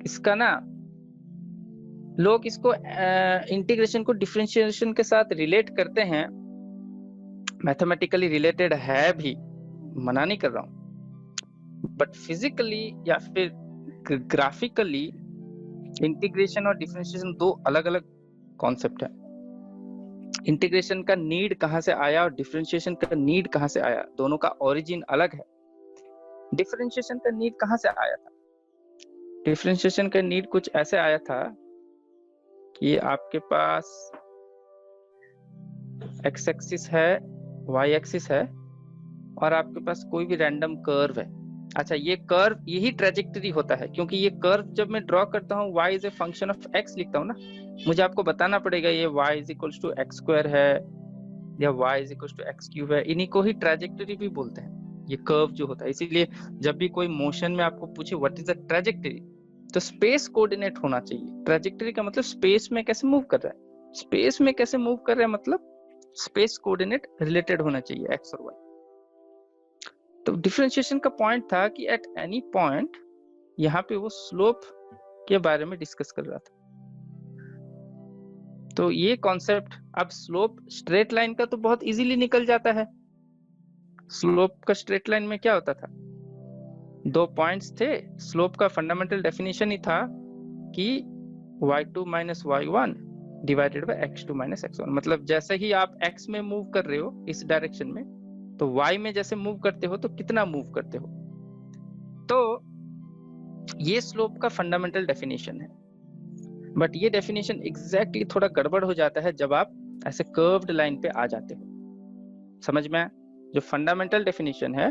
इसका ना लोग इसको इंटीग्रेशन को डिफरेंशिएशन के साथ रिलेट करते हैं, मैथमेटिकली रिलेटेड है भी, मना नहीं कर रहा हूँ, बट फिजिकली या फिर ग्राफिकली इंटीग्रेशन और डिफरेंशिएशन दो अलग अलग कॉन्सेप्ट है। इंटीग्रेशन का नीड कहाँ से आया और डिफरेंशिएशन का नीड कहाँ से आया, दोनों का ओरिजिन अलग है। डिफरेंशिएशन का नीड कहाँ से आया था? डिफरेंशिएशन का नीड कुछ ऐसे आया था कि आपके पास एक्स एक्सिस है, वाई एक्सिस है, और आपके पास कोई भी रैंडम कर्व है। अच्छा, ये कर्व यही ट्रेजेक्टरी होता है, क्योंकि ये कर्व जब मैं ड्रॉ करता हूँ y is a function of x लिखता हूँ ना, मुझे आपको बताना पड़ेगा ये y is equals to x square है या y is equals to x cube है। इन्हीं को ही ट्रेजेक्टरी भी बोलते हैं, ये कर्व जो होता है। इसीलिए जब भी कोई मोशन में आपको पूछे व्हाट इज द ट्रेजेक्टरी, तो स्पेस कोऑर्डिनेट होना चाहिए। ट्रेजेक्टरी का मतलब स्पेस में कैसे मूव कर रहा है, स्पेस में कैसे मूव कर रहा है मतलब स्पेस कोऑर्डिनेट रिलेटेड होना चाहिए एक्स और वाई। तो डिफरेंशिएशन का पॉइंट था कि एट एनी पॉइंट, यहाँ पे वो स्लोप के बारे में डिस्कस कर रहा था। तो ये कॉन्सेप्ट, अब स्लोप स्ट्रेट लाइन का तो बहुत इजीली निकल जाता है। स्लोप का स्ट्रेट लाइन में क्या होता था, दो पॉइंट्स थे, स्लोप का फंडामेंटल डेफिनेशन ही था कि y2 minus y1 divided by x2 minus x1। मतलब जैसे ही आप x में मूव कर रहे हो इस डायरेक्शन में, तो y में जैसे मूव करते हो तो कितना मूव करते हो। तो ये स्लोप का फंडामेंटल डेफिनेशन है, बट ये डेफिनेशन एग्जैक्टली थोड़ा गड़बड़ हो जाता है जब आप ऐसे कर्व्ड लाइन पे आ जाते हो। समझ में आया? जो फंडामेंटल डेफिनेशन है,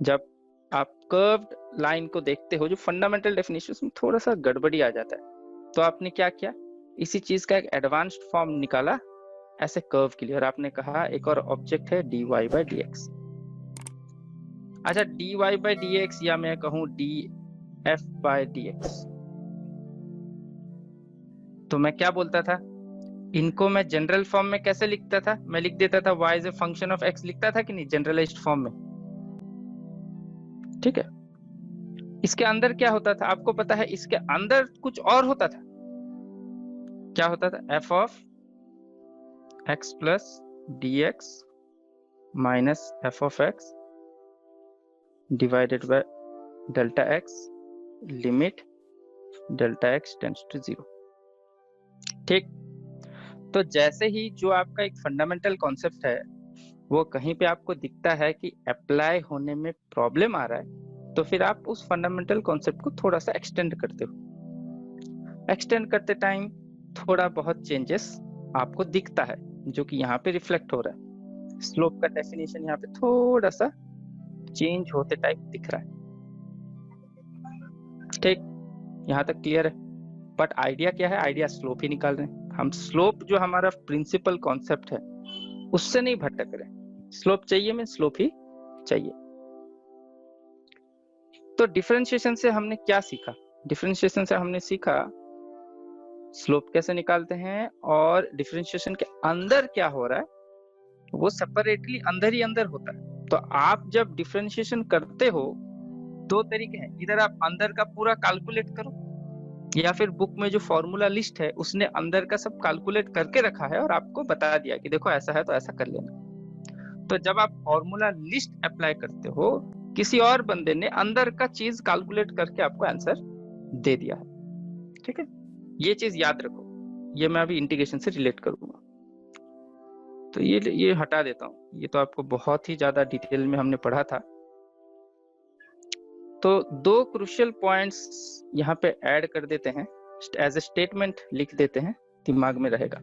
जब आप कर्व्ड लाइन को देखते हो, जो फंडामेंटल डेफिनेशन में थोड़ा सा गड़बड़ी आ जाता है, तो आपने क्या किया, इसी चीज का एक एडवांस्ड फॉर्म निकाला ऐसे कर्व के लिए, और आपने कहा एक और ऑब्जेक्ट है dy बाई dx। अच्छा, dy बाई dx या मैं कहूं df बाई dx, तो मैं क्या बोलता था, इनको मैं जनरल फॉर्म में कैसे लिखता था, मैं लिख देता था y is a function of x, लिखता था कि नहीं जनरलाइज्ड फॉर्म में। ठीक है, इसके अंदर क्या होता था आपको पता है, इसके अंदर कुछ और होता था। क्या होता था, f of x plus dx minus f of x divided by delta x limit delta x tends to 0। ठीक, तो जैसे ही जो आपका एक फंडामेंटल कॉन्सेप्ट है वो कहीं पे आपको दिखता है कि अप्लाई होने में प्रॉब्लम आ रहा है, तो फिर आप उस फंडामेंटल कॉन्सेप्ट को थोड़ा सा एक्सटेंड करते हो। एक्सटेंड करते टाइम थोड़ा बहुत चेंजेस आपको दिखता है, जो कि यहाँ पे रिफ्लेक्ट हो रहा है। स्लोप का डेफिनेशन यहाँ पे थोड़ा सा चेंज होते टाइप दिख रहा है। ठीक, यहाँ तक क्लियर है? बट आइडिया क्या है, आइडिया स्लोप ही निकाल रहे हैं हम। स्लोप जो हमारा प्रिंसिपल कॉन्सेप्ट है उससे नहीं भटक रहे। स्लोप चाहिए में स्लोप ही चाहिए। तो डिफरेंशिएशन से हमने क्या सीखा, डिफरेंशिएशन से हमने सीखा स्लोप कैसे निकालते हैं, और डिफरेंशिएशन के अंदर क्या हो रहा है वो सेपरेटली अंदर ही अंदर होता है। तो आप जब डिफरेंशिएशन करते हो, दो तरीके हैं, इधर आप अंदर का पूरा कैलकुलेट करो, या फिर बुक में जो फॉर्मूला लिस्ट है उसने अंदर का सब कैलकुलेट करके रखा है और आपको बता दिया कि देखो ऐसा है तो ऐसा कर लेना। तो जब आप फॉर्मूला लिस्ट अप्लाई करते हो, किसी और बंदे ने अंदर का चीज कैलकुलेट करके आपको आंसर दे दिया है। ठीक है, ये चीज याद रखो, ये मैं अभी इंटीग्रेशन से रिलेट करूंगा। तो ये हटा देता हूँ, ये तो आपको बहुत ही ज्यादा डिटेल में हमने पढ़ा था। तो दो क्रूशियल पॉइंट्स यहाँ पे ऐड कर देते हैं, एज ए स्टेटमेंट लिख देते हैं, दिमाग में रहेगा।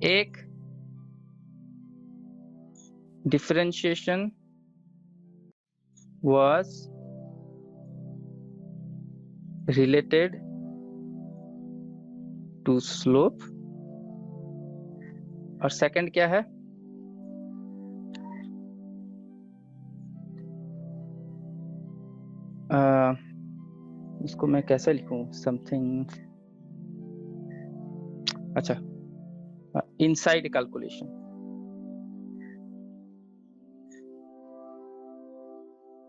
एक, differentiation was related to slope, और सेकंड क्या है, इसको मैं कैसे लिखूं, समथिंग, अच्छा, इनसाइड कैलकुलेशन।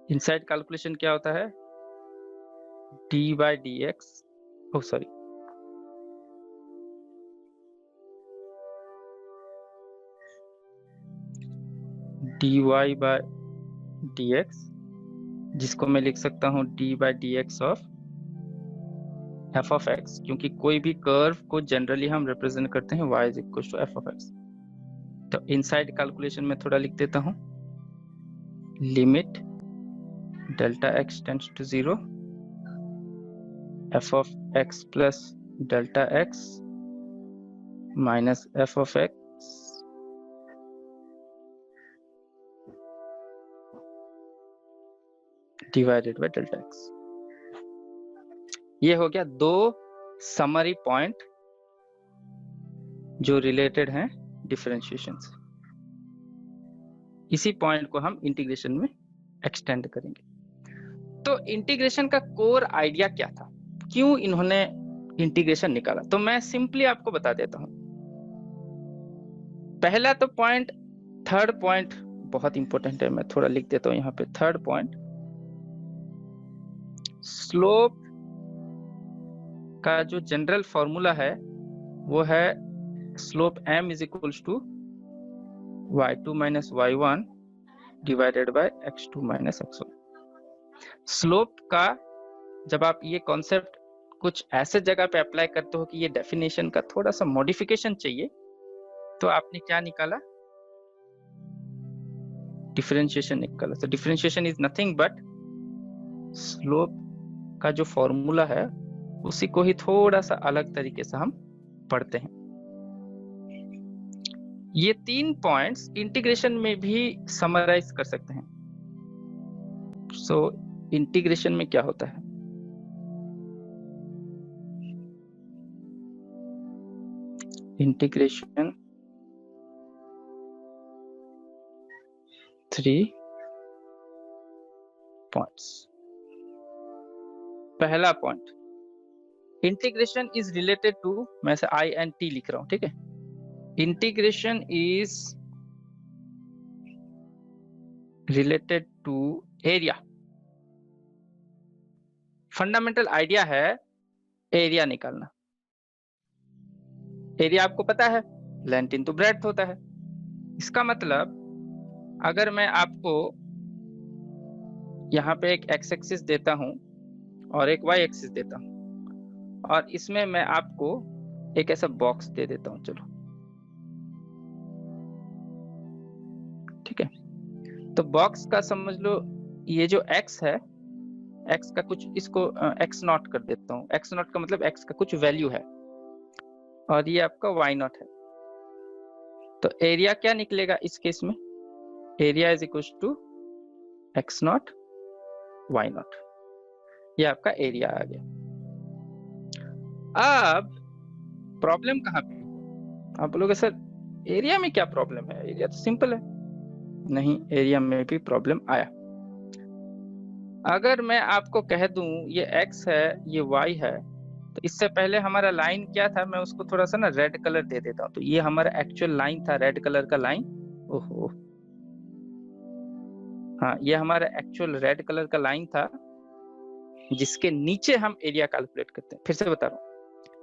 इनसाइड कैलकुलेशन क्या होता है, d by d x, oh sorry, d y by d x, जिसको मैं लिख सकता हूँ d by d x of f of x, क्योंकि कोई भी कर्व को जनरली हम रिप्रेजेंट करते हैं y is equal to f of x. तो इनसाइड कैलकुलेशन में थोड़ा लिख देता हूँ, limit delta x tends to 0, f of x plus delta x minus f of x divided by delta x. ये हो गया दो समरी पॉइंट जो रिलेटेड हैं डिफरेंशिएशन से। इसी पॉइंट को हम इंटीग्रेशन में एक्सटेंड करेंगे। तो इंटीग्रेशन का कोर आइडिया क्या था, क्यों इन्होंने इंटीग्रेशन निकाला? तो मैं सिंपली आपको बता देता हूं। पहला तो पॉइंट, थर्ड पॉइंट बहुत इंपॉर्टेंट है, मैं थोड़ा लिख देता हूं यहाँ पे। थर्ड पॉइंट, स्लोप का जो जनरल फॉर्मूला है वो है slope m is equals to y2 minus y1 divided by x2 minus x1। Slope का जब आप ये कॉन्सेप्ट कुछ ऐसे जगह पे अप्लाई करते हो कि ये डेफिनेशन का थोड़ा सा मॉडिफिकेशन चाहिए, तो आपने क्या निकाला? डिफरेंशिएशन निकाला। तो differentiation is nothing but slope का जो फॉर्मूला है उसी को ही थोड़ा सा अलग तरीके से हम पढ़ते हैं। ये तीन पॉइंट्स इंटीग्रेशन में भी समराइज कर सकते हैं। सो इंटीग्रेशन में क्या होता है? Integration 3 points. पहला point, integration is related to, मैं से आई एंड टी लिख रहा हूं, ठीक है? Integration is related to area. Fundamental idea है एरिया निकालना। एरिया आपको पता है लेंथ इनटू ब्रेड्थ होता है। इसका मतलब अगर मैं आपको यहाँ पे एक एक्स एक्सिस देता हूं और एक वाई एक्सिस देता हूं, और इसमें मैं आपको एक ऐसा बॉक्स दे देता हूं, चलो ठीक है? तो बॉक्स का समझ लो ये जो x है, x का कुछ, इसको x नॉट कर देता हूं। x नॉट का मतलब x का कुछ वैल्यू है, और ये आपका y नॉट है। तो एरिया क्या निकलेगा इस केस में? Area is equal to x not y not. ये आपका एरिया आ गया। अब प्रॉब्लम कहाँ पे? आप बोलोगे सर एरिया में क्या प्रॉब्लम है, एरिया तो सिंपल है। नहीं, एरिया में भी प्रॉब्लम आया। अगर मैं आपको कह दूं ये x है ये y है, तो इससे पहले हमारा लाइन क्या था, मैं उसको थोड़ा सा ना रेड कलर दे देता हूं। तो ये हमारा एक्चुअल लाइन था, रेड कलर का लाइन। ओहो, हाँ, ये हमारा एक्चुअल रेड कलर का लाइन था जिसके नीचे हम एरिया कैलकुलेट करते हैं। फिर से बता रहा हूँ,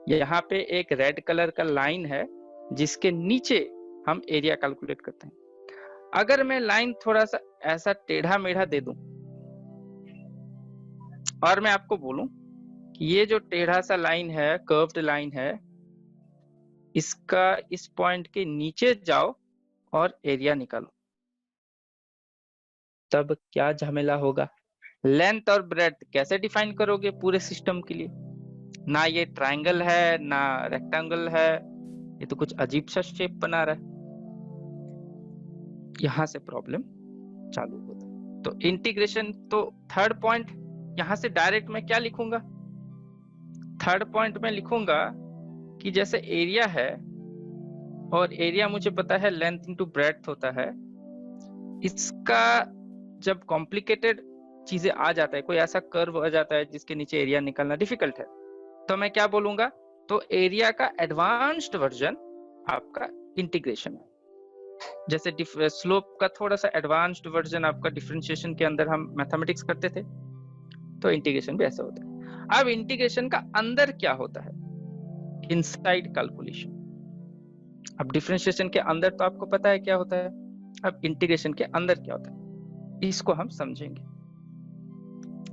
यहाँ पे एक रेड कलर का लाइन है जिसके नीचे हम एरिया कैलकुलेट करते हैं। अगर मैं लाइन थोड़ा सा ऐसा टेढ़ा मेढ़ा दे दूं और मैं आपको बोलूं कि ये जो टेढ़ा सा लाइन है, कर्व्ड लाइन है, इसका इस पॉइंट के नीचे जाओ और एरिया निकालो, तब क्या झमेला होगा? लेंथ और ब्रेड्थ कैसे डिफाइन करोगे पूरे सिस्टम के लिए? ना ये ट्रायंगल है ना रेक्टेंगल है, ये तो कुछ अजीब सा शेप बना रहा है। यहां से प्रॉब्लम चालू होता है। तो इंटीग्रेशन, तो थर्ड पॉइंट यहां से डायरेक्ट मैं क्या लिखूंगा? थर्ड पॉइंट में लिखूंगा कि जैसे एरिया है, और एरिया मुझे पता है लेंथ इनटू ब्रेड्थ होता है, इसका जब कॉम्प्लिकेटेड चीजें आ जाता है, कोई ऐसा कर्व आ जाता है जिसके नीचे एरिया निकालना डिफिकल्ट है, तो मैं क्या बोलूंगा? तो एरिया का एडवांस्ड वर्जन आपका इंटीग्रेशन है। जैसे स्लोप का थोड़ा सा एडवांस्ड वर्जन आपका डिफरेंशिएशन के अंदर हम मैथमेटिक्स करते थे, तो इंटीग्रेशन भी ऐसा होता है। अब इंटीग्रेशन का अंदर क्या होता है, इनसाइड कैलकुलेशन। अब डिफरेंशिएशन के अंदर तो आपको पता है क्या होता है, अब इंटीग्रेशन के अंदर क्या होता है इसको हम समझेंगे,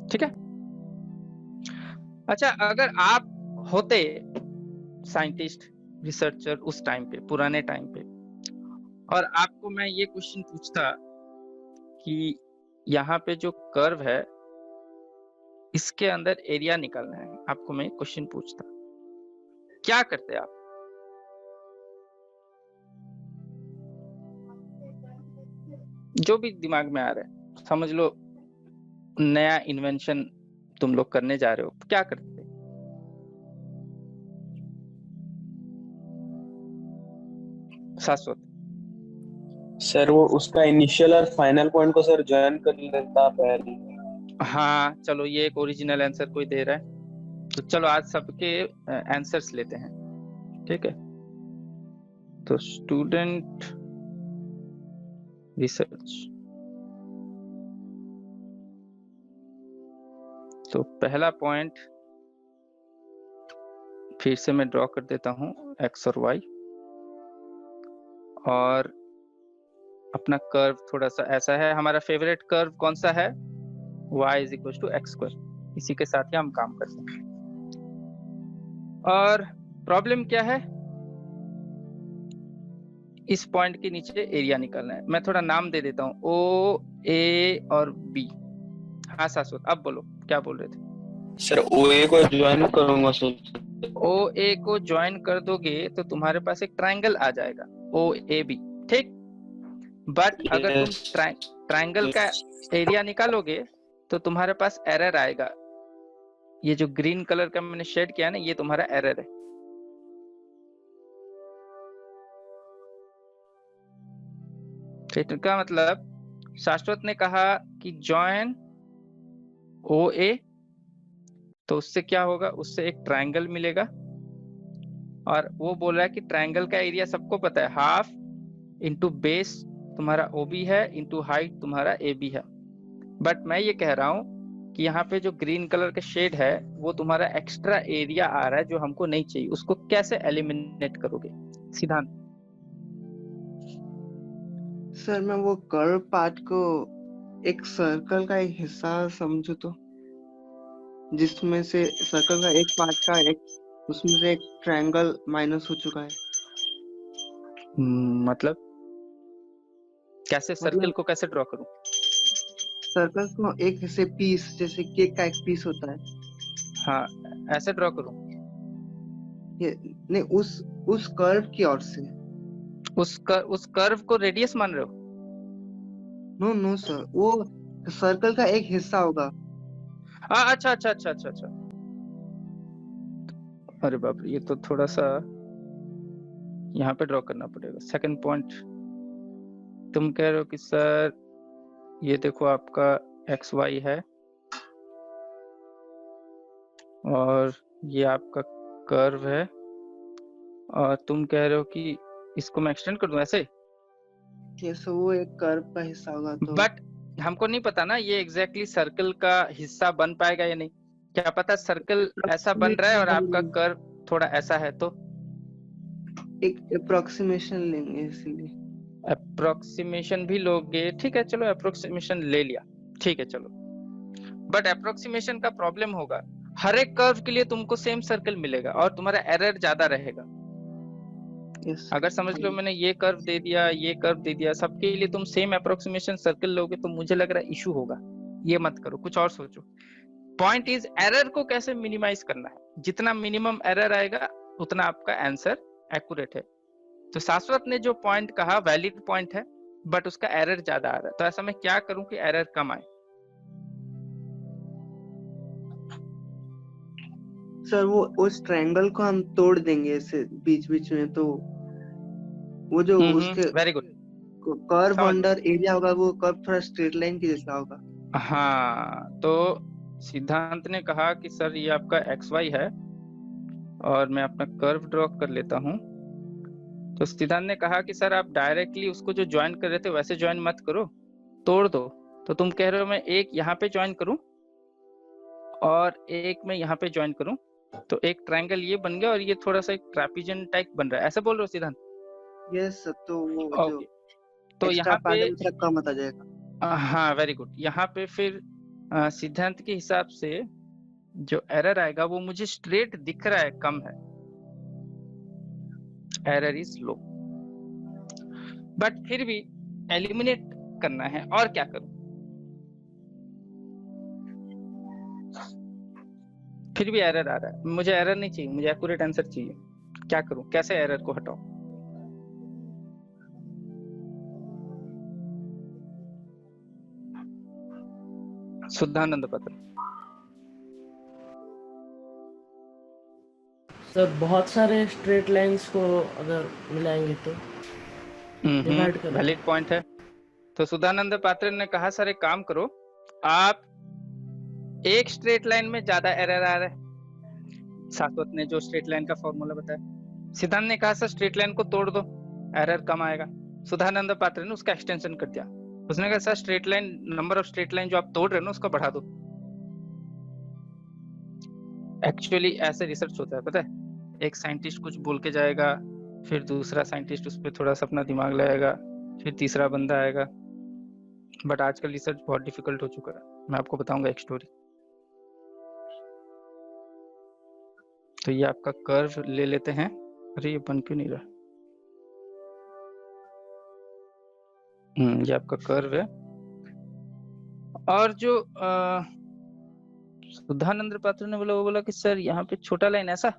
ठीक है। अच्छा, अगर आप होते साइंटिस्ट, रिसर्चर उस टाइम पे, पुराने टाइम पे, और आपको मैं ये क्वेश्चन पूछता कि यहाँ पे जो कर्व है इसके अंदर एरिया निकालना है, आपको मैं क्वेश्चन पूछता, क्या करते आप? जो भी दिमाग में आ रहा है, समझ लो नया इन्वेंशन तुम लोग करने जा रहे हो, क्या करते? शाश्वत सर वो उसका इनिशियल और फाइनल पॉइंट को सर ज्वाइन कर लेता पहले। हाँ चलो, ये एक ओरिजिनल आंसर कोई दे रहा है, तो चलो आज सबके आंसर्स लेते हैं, ठीक है। तो स्टूडेंट रिसर्च, तो पहला पॉइंट फिर से मैं ड्रॉ कर देता हूँ, एक्स और वाई, और अपना कर्व थोड़ा सा ऐसा है, हमारा फेवरेट कर्व कौन सा है, y is equal to x square, इसी के साथ ही हम काम करते हैं। और प्रॉब्लम क्या है, इस पॉइंट के नीचे एरिया निकालना है। मैं थोड़ा नाम दे देता हूँ, ओ ए और बी। हाँ शाश्वत, अब बोलो क्या बोल रहे थे? सर OA को ज्वाइन करूंगा सर। ओ ए को ज्वाइन कर दोगे तो तुम्हारे पास एक ट्राइंगल आ जाएगा ओ ए बी, ठीक। बट अगर तुम ट्राइंगल का एरिया निकालोगे तो तुम्हारे पास एरर आएगा। ये जो ग्रीन कलर का मैंने शेड किया है ना, ये तुम्हारा एरर है। ठीक, का मतलब शाश्वत ने कहा कि जॉइन ओ ए, तो उससे क्या होगा, उससे एक ट्राइंगल मिलेगा, और वो बोल रहा है कि ट्राइंगल का एरिया सबको पता है, हाफ इंटू बेस तुम्हारा ओ बी है, इंटू हाइट तुम्हारा ए बी है। बट मैं ये कह रहा हूँ कि यहाँ पे जो ग्रीन कलर का शेड है वो तुम्हारा एक्स्ट्रा एरिया आ रहा है जो हमको नहीं चाहिए, उसको कैसे एलिमिनेट करोगे सिद्धांत? सर मैं वो कर्व पार्ट को एक सर्कल का एक हिस्सा समझू तो, जिसमें से सर्कल का एक पार्ट का एक उसमें से एक ट्रायंगल माइनस हो चुका है। मतलब कैसे, सर्कल मतलब को कैसे ड्रॉ करूं? सर्कल को एक हिस्से पीस, जैसे केक का एक पीस होता है, हाँ ऐसे ड्रॉ करूं? ये नहीं, उस कर्व की ओर से। उस कर्व को रेडियस मान रहे हो? नो नो सर, वो सर्कल का एक हिस्सा होगा। हाँ अच्छा अच्छा अच्छा अच्छा अच्छा, अरे बाप रे, ये तो थोड़ा सा यहाँ पे ड्रॉ करना पड़ेगा। सेकंड पॉइंट, तुम कह रहे हो कि सर ये देखो आपका एक्स वाई है और ये आपका कर्व है, और तुम कह रहे हो कि इसको मैं एक्सटेंड कर दूं ऐसे, जैसे वो एक कर्व का हिस्सा होगा तो। बट हमको नहीं पता ना ये एग्जैक्टली सर्कल का हिस्सा बन पाएगा या नहीं। क्या पता सर्कल ऐसा बन रहा है और आपका कर्व थोड़ा ऐसा है, तो एक अप्रोक्सीमेशन लेंगे इसीलिए। अप्रोक्सीमेशन भी लोगे, ठीक है चलो अप्रोक्सीमेशन ले लिया, ठीक है चलो। बट अप्रोक्सीमेशन का प्रॉब्लम होगा, हर एक कर्व के लिए तुमको सेम सर्कल मिलेगा और तुम्हारा एरर ज्यादा रहेगा। अगर समझ लो मैंने ये कर्व दे दिया, ये कर्व दे दिया, सबके लिए तुम सेम अप्रोक्सीमेशन सर्कल लोगे तो मुझे लग रहा है इशू होगा। ये मत करो, कुछ और सोचो। पॉइंट इज एरर को कैसे मिनिमाइज करना है, जितना मिनिमम एरर आएगा उतना आपका आंसर एक्यूरेट है। तो शाश्वत ने जो पॉइंट कहा वैलिड पॉइंट है, बट उसका एरर ज्यादा आ रहा है, तो ऐसा मैं क्या करूं कि एरर कम आए? सर वो उस ट्रायंगल को हम तोड़ देंगे ऐसे बीच बीच में, तो वो जो उसके very good, curve under area होगा वो कर्व थोड़ा स्ट्रेट लाइन के जैसा होगा। हाँ तो सिद्धांत ने कहा कि सर ये आपका एक्स वाई है, और मैं अपना कर्व ड्रॉ कर लेता हूं। तो सिद्धांत ने कहा कि सर आप डायरेक्टली उसको जो ज्वाइन कर रहे थे वैसे ज्वाइन मत करो, तोड़ दो। तो तुम कह रहे हो मैं एक यहाँ पे ज्वाइन करूं और एक मैं यहाँ पे ज्वाइन करूं तो एक ट्रायंगल ये बन गया और ये थोड़ा सा एक ट्रापेजियन टाइप बन रहा है, ऐसे बोल रहे हो सिद्धांत? यस सर, तो वो जो ओके, तो एक्स्ट्रा यहाँ पार्ट पे है वो थोड़ा कम होता जाएगा। हाँ वेरी गुड। यहाँ पे फिर सिद्धांत के हिसाब से जो एरर आएगा वो मुझे स्ट्रेट दिख रहा है कम है, एरर इज लो, बट फिर भी एलिमिनेट करना है और क्या करूं? फिर भी एरर आ रहा है, मुझे एरर नहीं चाहिए, मुझे एक्यूरेट आंसर चाहिए। क्या करूं, कैसे एरर को हटाऊं? शुद्धानंद पत्र। सर बहुत सारे स्ट्रेट लाइंस को अगर मिलाएंगे तो डिवाइड करें। वैलिड पॉइंट है। तो सुधानंद पात्र ने कहा सर एक काम करो, आप एक स्ट्रेट लाइन में ज्यादा एरर आ रहा है, शाश्वत ने जो स्ट्रेट लाइन का फॉर्मूला बताया। सिद्धांत ने कहा सर स्ट्रेट लाइन को तोड़ दो, एरर कम आएगा। सुधानंद पात्र ने उसका एक्सटेंशन कर दिया, उसने कहा sir straight line, number of straight line जो आप तोड़ रहे हो ना उसको बढ़ा दो। एक्चुअली ऐसे रिसर्च होता है, पता है, एक साइंटिस्ट कुछ बोल के जाएगा, फिर दूसरा साइंटिस्ट उस पर थोड़ा सा अपना दिमाग लगाएगा, फिर तीसरा बंदा आएगा। बट आजकल रिसर्च बहुत डिफिकल्ट हो चुका है। मैं आपको बताऊंगा एक स्टोरी। तो ये आपका कर्व ले लेते हैं। अरे ये बन क्यों नहीं रहा? ये आपका कर्व है। और जो सुधानंद पात्र ने बोला, वो बोला कि सर यहाँ पे छोटा लाइन ऐसा,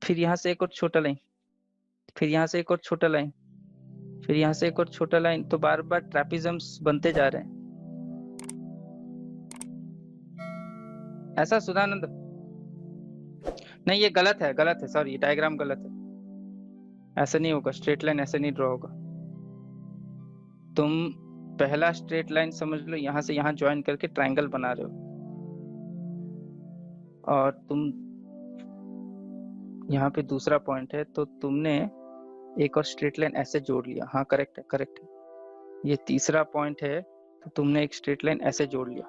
फिर यहाँ से एक और छोटा लाइन, फिर यहाँ से एक और छोटा लाइन, फिर यहाँ से एक और छोटा लाइन, तो बार बार ट्रेपेजम्स बनते जा रहे हैं। ऐसा सुधानंद? नहीं ये गलत है, गलत है, सॉरी डायग्राम गलत है, ऐसे नहीं होगा, स्ट्रेट लाइन ऐसे नहीं ड्रॉ होगा। तुम पहला स्ट्रेट लाइन समझ लो, यहाँ से यहाँ ज्वाइन करके ट्रायंगल बना रहे हो, और तुम यहाँ पे दूसरा पॉइंट है तो तुमने एक और स्ट्रेट लाइन ऐसे जोड़ लिया। हाँ करेक्ट है, करेक्ट है। ये तीसरा पॉइंट है तो तुमने एक स्ट्रेट लाइन ऐसे जोड़ लिया।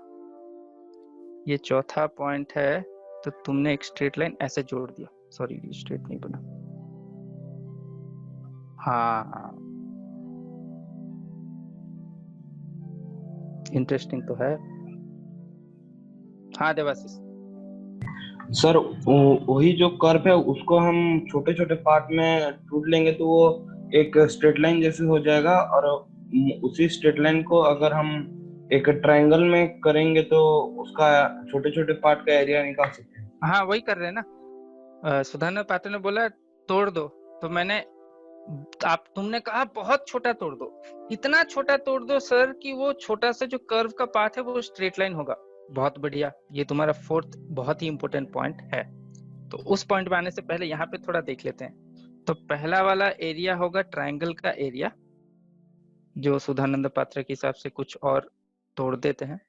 ये चौथा पॉइंट है तो तुमने एक स्ट्रेट लाइन ऐसे जोड़ दिया। सॉरी ये स्ट्रेट नहीं बना। हाँ इंटरेस्टिंग तो है। हाँ देवाशीष। सर वही जो कर्व है उसको हम छोटे छोटे पार्ट में टूट लेंगे तो वो एक स्ट्रेट लाइन जैसे हो जाएगा, और उसी स्ट्रेट लाइन को अगर हम एक ट्रायंगल में करेंगे तो उसका छोटे छोटे पार्ट का एरिया निकाल सकते हैं। हाँ वही कर रहे हैं ना। सुधानंद पात्र ने बोला तोड़ दो, तो मैंने तुमने कहा बहुत छोटा तोड़ दो। इतना छोटा तोड़ दो सर कि वो छोटा सा जो कर्व का पाथ है वो स्ट्रेट लाइन होगा। बहुत बढ़िया, ये तुम्हारा फोर्थ बहुत ही इंपॉर्टेंट पॉइंट है। तो उस पॉइंट पे आने से पहले यहाँ पे थोड़ा देख लेते हैं। तो पहला वाला एरिया होगा ट्रायंगल का एरिया, जो सुधानंद पात्र के हिसाब से कुछ और तोड़ देते हैं।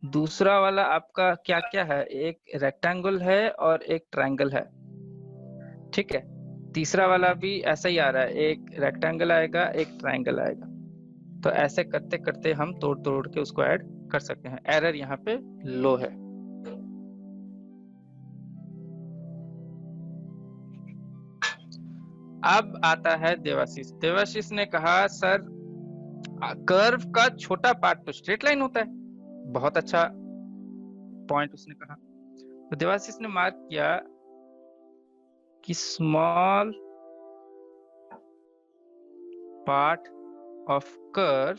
दूसरा वाला आपका क्या क्या है, एक रेक्टेंगल है और एक ट्रायंगल है, ठीक है। तीसरा वाला भी ऐसा ही आ रहा है, एक रेक्टेंगल आएगा एक ट्रायंगल आएगा। तो ऐसे करते करते हम तोड़ तोड़ के उसको ऐड कर सकते हैं। एरर यहाँ पे लो है। अब आता है देवाशीष। देवाशीष ने कहा सर कर्व का छोटा पार्ट तो स्ट्रेट लाइन होता है। बहुत अच्छा पॉइंट उसने कहा। तो देवाशीष ने मार्क किया कि small part of curve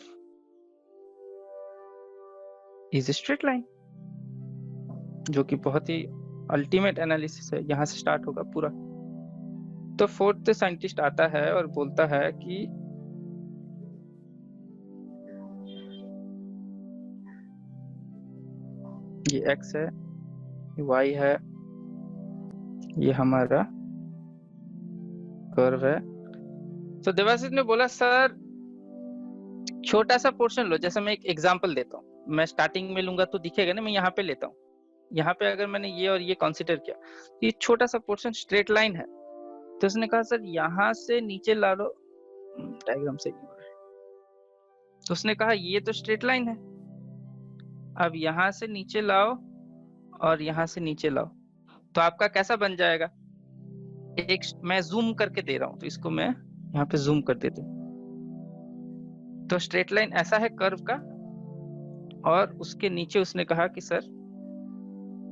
is straight line, जो कि बहुत ही अल्टीमेट एनालिसिस है, यहां से स्टार्ट होगा पूरा। तो फोर्थ साइंटिस्ट आता है और बोलता है कि ये x है, ये y है, ये हमारा कर्व है। तो देवाशीष ने बोला सर छोटा सा पोर्शन लो। जैसे मैं एक एग्जांपल देता हूँ, मैं स्टार्टिंग में लूंगा तो दिखेगा ना, मैं यहाँ पे लेता हूँ। यहाँ पे अगर मैंने ये और ये कंसीडर किया, ये छोटा सा पोर्शन स्ट्रेट लाइन है। तो उसने कहा सर यहाँ से नीचे ला लो, डायग्राम से नहीं हो रहा है। तो उसने कहा ये तो स्ट्रेट लाइन है, अब यहाँ से नीचे लाओ और यहाँ से नीचे लाओ, तो आपका कैसा बन जाएगा? एक मैं जूम करके दे रहा हूँ, तो इसको मैं यहाँ पे जूम कर देता हूँ। तो स्ट्रेट लाइन ऐसा है कर्व का, और उसके नीचे उसने कहा कि सर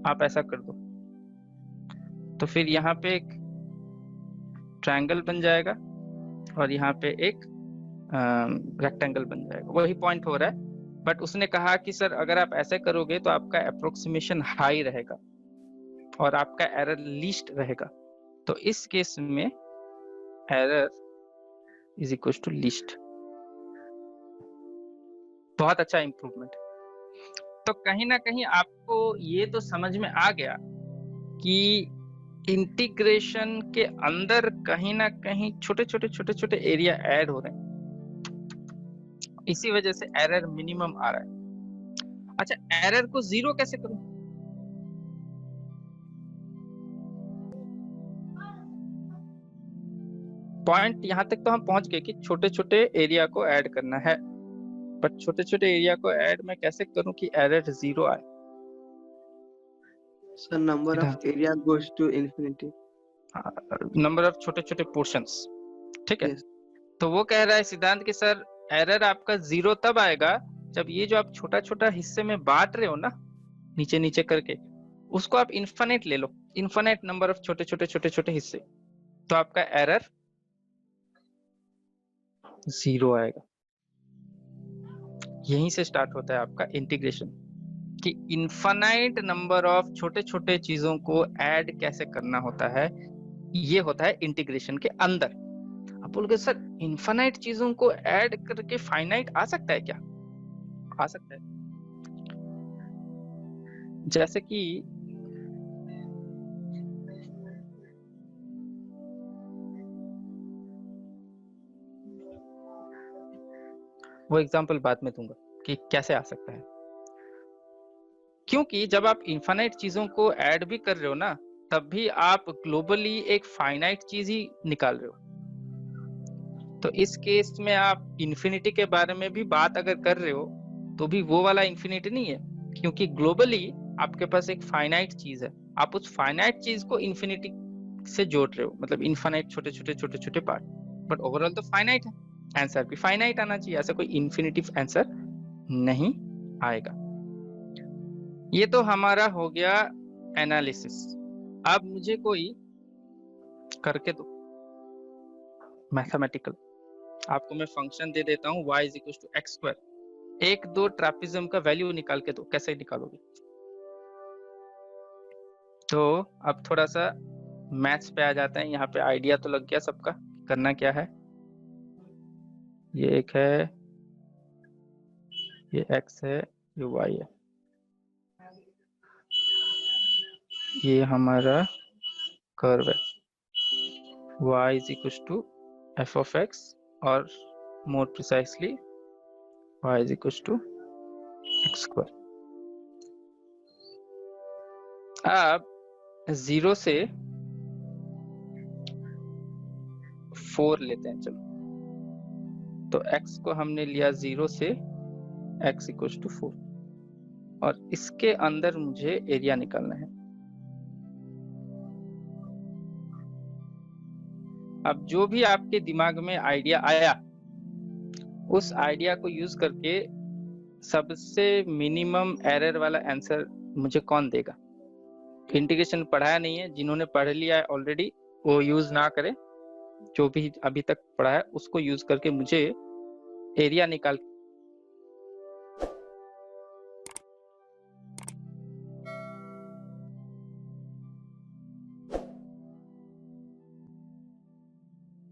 आप ऐसा कर दो, तो फिर यहाँ पे एक ट्रायंगल बन जाएगा और यहाँ पे एक रेक्टेंगल बन जाएगा। वही पॉइंट हो रहा है, बट उसने कहा कि सर अगर आप ऐसे करोगे तो आपका अप्रोक्सीमेशन हाई रहेगा और आपका एरर लीस्ट रहेगा। तो इस केस में error is equal to least. बहुत अच्छा इंप्रूवमेंट। तो कहीं ना कहीं आपको ये तो समझ में आ गया कि इंटीग्रेशन के अंदर कहीं ना कहीं छोटे छोटे एरिया ऐड हो रहे हैं, इसी वजह से एरर मिनिमम आ रहा है। अच्छा, एरर को जीरो कैसे करूं? पॉइंट यहां तक तो हम पहुंच गए कि छोटे छोटे एरिया को ऐड करना है, बट छोटे छोटे एरिया को ऐड मैं कैसे करूं कि एरर जीरो आए? Sir number of area goes to infinity, number of छोटे छोटे पोर्शंस, ठीक है। Yes. तो वो कह रहा है सिद्धांत कि सर एरर आपका जीरो तब आएगा जब ये जो आप छोटा छोटा हिस्से में बांट रहे हो ना, नीचे नीचे करके, उसको आप इन्फिनिट ले लो, इन्फिनिट नंबर ऑफ छोटे छोटे हिस्से, तो आपका एरर जीरो आएगा। यहीं से स्टार्ट होता है आपका इंटीग्रेशन, कि इन्फिनिट नंबर ऑफ छोटे छोटे चीजों को ऐड कैसे करना होता है। ये होता है इंटीग्रेशन के अंदर। आप बोलोगे सर इन्फिनिट चीजों को ऐड करके फाइनाइट आ सकता है क्या? आ सकता है। जैसे कि वो एग्जांपल बाद में दूंगा कि कैसे आ सकता है, क्योंकि जब आप इन्फिनिट चीजों को ऐड भी कर रहे हो ना, तब भी आप ग्लोबली एक फाइनाइट चीज ही निकाल रहे हो। तो इस केस में आप इंफिनिटी के बारे में भी बात अगर कर रहे हो तो भी वो वाला इंफिनिटी नहीं है, क्योंकि ग्लोबली आपके पास एक फाइनाइट चीज है, आप उस फाइनाइट चीज को इंफिनिटी से जोड़ रहे हो, मतलब इनफाइनाइट छोटे छोटे पार्ट, बट ओवरऑल तो फाइनाइट है। आंसर भी फाइनाइट आना चाहिए, ऐसा कोई इन्फिनिटिव आंसर नहीं आएगा। ये तो हमारा हो गया एनालिसिस। अब मुझे कोई करके दो मैथमेटिकल, आपको मैं फंक्शन दे देता हूँ y is equal to x square. एक दो ट्रापिज्म का वैल्यू निकाल के दो, कैसे निकालोगे? तो अब थोड़ा सा मैथ्स पे आ जाते हैं। यहाँ पे आइडिया तो लग गया सबका, करना क्या है। ये एक है, ये x है, ये y है, ये हमारा कर्व है y is equal to f of x, और more precisely y is equal to x square. अब 0 से 4 लेते हैं, चलो। तो x को हमने लिया 0 से x इक्वल टू 4, और इसके अंदर मुझे एरिया निकालना है। अब जो भी आपके दिमाग में आइडिया आया, उस आइडिया को यूज करके सबसे मिनिमम एरर वाला आंसर मुझे कौन देगा? इंटीग्रेशन पढ़ाया नहीं है, जिन्होंने पढ़ लिया है ऑलरेडी वो यूज ना करें, जो भी अभी तक पढ़ा है उसको यूज करके मुझे एरिया निकाल